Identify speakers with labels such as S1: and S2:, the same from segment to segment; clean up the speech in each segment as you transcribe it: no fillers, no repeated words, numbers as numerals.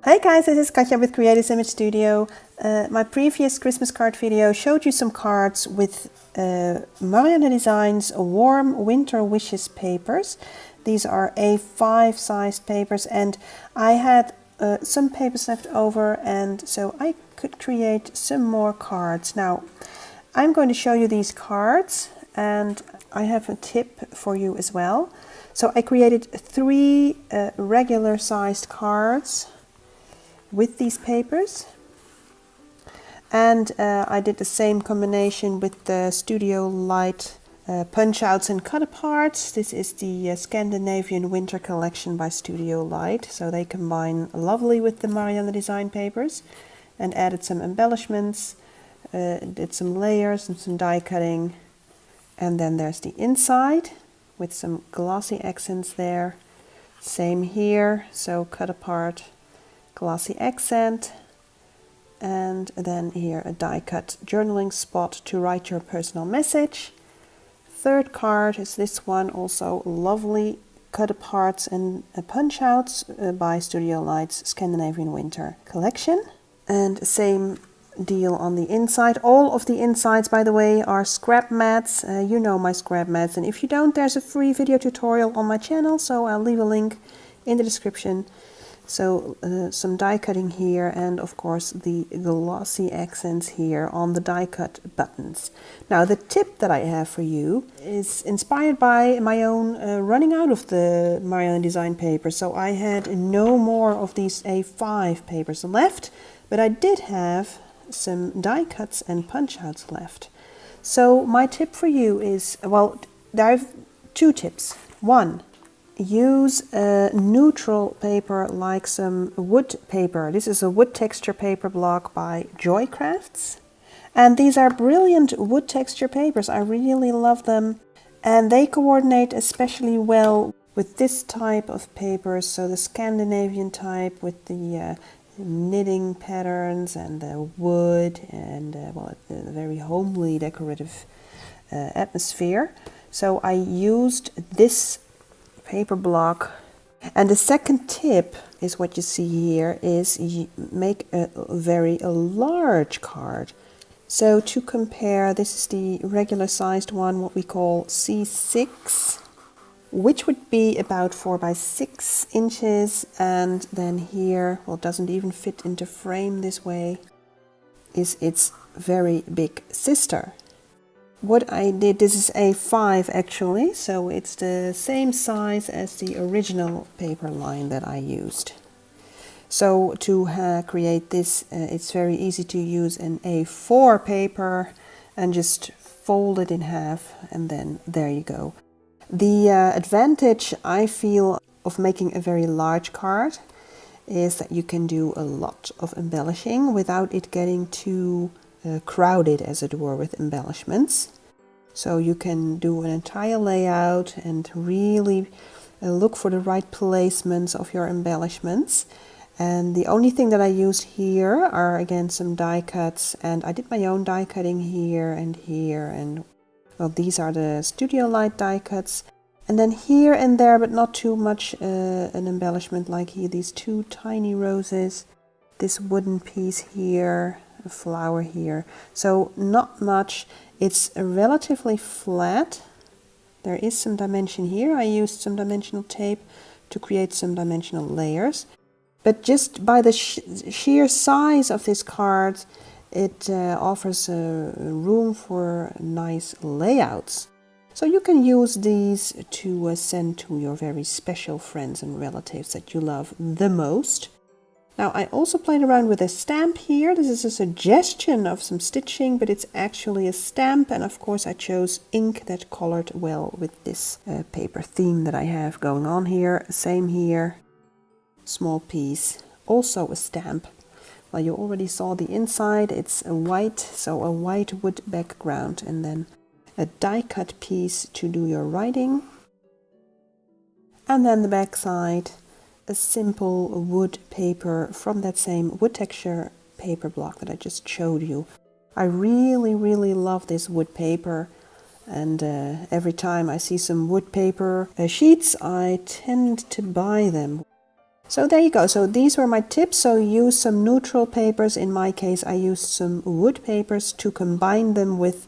S1: Hey guys, this is Katja with Creative Image Studio. My previous Christmas card video showed you some cards with Marianne Designs Warm Winter Wishes papers. These are A5 sized papers and I had some papers left over, and so I could create some more cards. Now I'm going to show you these cards and I have a tip for you as well. So I created 3 regular sized cards with these papers, and I did the same combination with the Studio Light punch outs and cut aparts. This is the Scandinavian Winter Collection by Studio Light, so they combine lovely with the Marianne Design papers, and added some embellishments, did some layers and some die cutting, and then there's the inside with some glossy accents there. Same here, so cut apart, glossy accent, and then here a die cut journaling spot to write your personal message. Third card is this one, also lovely cut aparts and punch outs by Studio Light's Scandinavian Winter Collection. And same deal on the inside. All of the insides, by the way, are scrap mats. You know my scrap mats, and if you don't, there's a free video tutorial on my channel, so I'll leave a link in the description. So some die cutting here, and of course the glossy accents here on the die cut buttons. Now the tip that I have for you is inspired by my own running out of the Marianne Design paper. So I had no more of these A5 papers left, but I did have some die cuts and punch outs left. So my tip for you is, well, there are 2 tips. One, use a neutral paper like some wood paper. This is a wood texture paper block by Joy Crafts. And these are brilliant wood texture papers. I really love them. And they coordinate especially well with this type of paper. So the Scandinavian type with the knitting patterns and the wood and well, a very homely decorative atmosphere. So I used this paper block. And the second tip is what you see here, is make a very large card. So to compare, this is the regular sized one, what we call C6, which would be about 4 by 6 inches, and then here, well, it doesn't even fit into frame this way, is its very big sister. What I did, this is A5 actually, so it's the same size as the original paper line that I used. So to create this, it's very easy to use an A4 paper and just fold it in half, and then there you go. The advantage I feel of making a very large card is that you can do a lot of embellishing without it getting too crowded, as it were, with embellishments. So you can do an entire layout and really look for the right placements of your embellishments. And the only thing that I used here are again some die cuts, and I did my own die cutting here, and well, these are the Studio Light die cuts. And then here and there, but not too much an embellishment, like here, these 2 tiny roses, this wooden piece here, a flower here. So not much. It's relatively flat. There is some dimension here. I used some dimensional tape to create some dimensional layers. But just by the sheer size of this card, it offers room for nice layouts. So you can use these to send to your very special friends and relatives that you love the most. Now I also played around with a stamp here. This is a suggestion of some stitching, but it's actually a stamp, and of course I chose ink that colored well with this paper theme that I have going on here. Same here, small piece, also a stamp. Well, you already saw the inside, it's a white, so a white wood background, and then a die cut piece to do your writing. And then the back side, a simple wood paper from that same wood texture paper block that I just showed you. I really love this wood paper, and every time I see some wood paper sheets, I tend to buy them. So there you go. So these were my tips. So use some neutral papers. In my case, I used some wood papers to combine them with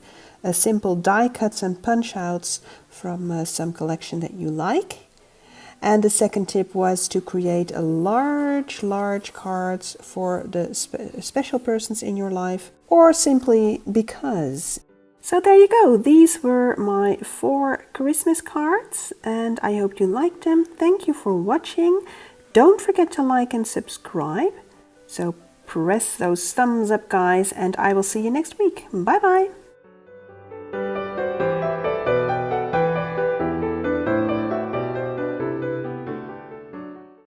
S1: simple die cuts and punch outs from some collection that you like. And the second tip was to create a large cards for the special persons in your life, or simply because. So there you go. These were my 4 Christmas cards, and I hope you liked them. Thank you for watching. Don't forget to like and subscribe. So press those thumbs up, guys, and I will see you next week. Bye bye.